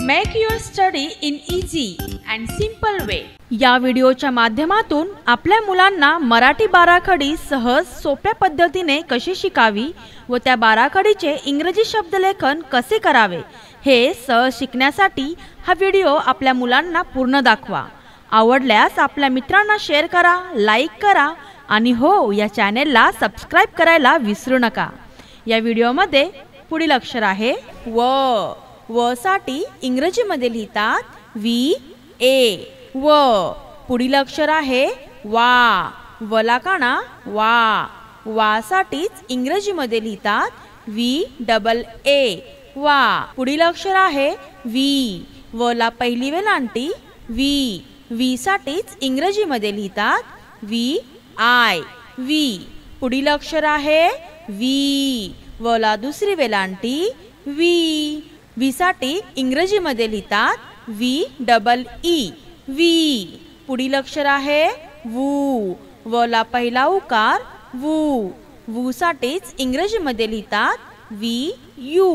Make your study in easy and simple way. या व्हिडिओच्या माध्यमातून आपल्या मुलांना मराठी बाराखडी सहज सोप्या पद्धतीने कशी शिकावी व त्या बाराखडीचे इंग्रजी शब्दलेखन कसे करावे हे सहज शिकण्यासाठी हा व्हिडिओ आपल्या मुलांना पूर्ण दाखवा। आवडल्यास आपल्या मित्रांना शेअर करा, लाईक करा आणि हो, या चॅनेलला सबस्क्राइब करायला विसरू नका। या व्हिडिओमध्ये पुढील अक्षर आहे व। व साठी इंग्रजीमध्ये लिहितात व्ही ए व। पुढील अक्षर आहे वा। वला काना वा। वा साठीच इंग्रजीमध्ये लिहितात व्ही डबल ए वा। पुढील अक्षर आहे वी। वला पहिली वेलांटी वी। वी साठीच इंग्रजीमध्ये लिहितात व्ही आय वी। पुढील अक्षर आहे वी। वला दुसरी वेलांटी वी। वी साठी इंग्रजीमध्ये लिहितात व्ही डबल ई वी। पुढील अक्षर आहे वू। वला पहिला उकार वू। वू साठीच इंग्रजीमध्ये लिहितात व्ही यू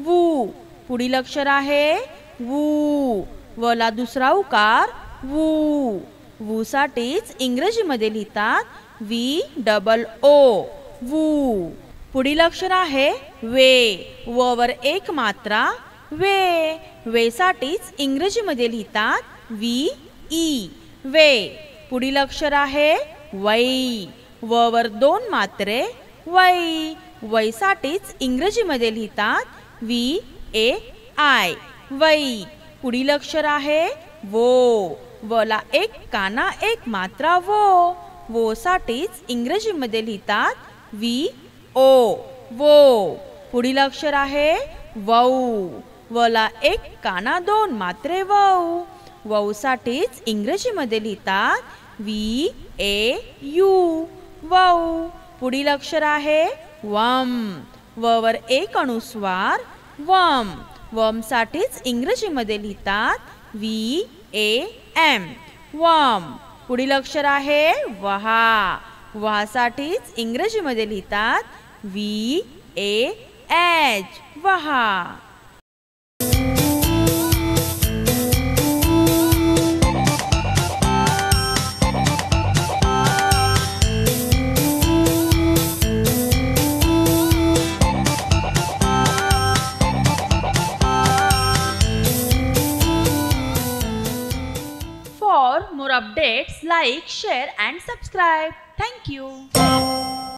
वू। पुढील अक्षर आहे वू। वला दुसरा उकार वू। वू साठीच इंग्रजीमध्ये लिहितात व्ही डबल ओ वू। पुढील अक्षर आहे वे। व वर एक मात्रा वे। वे साठीच इंग्रजीमध्ये लिहितात व्ही ई वे। पुढील अक्षर आहे वै। व वर दोन मात्रे वै। वै साठीच इंग्रजीमध्ये लिहितात व्ही ए आय वै। पुढील अक्षर आहे वो। वला एक काना एक मात्रा वो। वो साठीच इंग्रजीमध्ये लिहितात व्ही ओ वो। पुढील अक्षर आहे वौ। वला एक काना दोन मात्रे वौ। वौ साठीच इंग्रजीमध्ये लिहितात व्ही ए यू वौ। पुढील अक्षर आहे वम। व वर एक अनुस्वार वम। वम साठीच इंग्रजीमध्ये लिहितात व्ही ए एम वम। पुढील अक्षर आहे वहा। वहा साठीच इंग्रजीमध्ये लिहितात व्ही ए एच वहा। For more updates, like, share and subscribe. Thank you.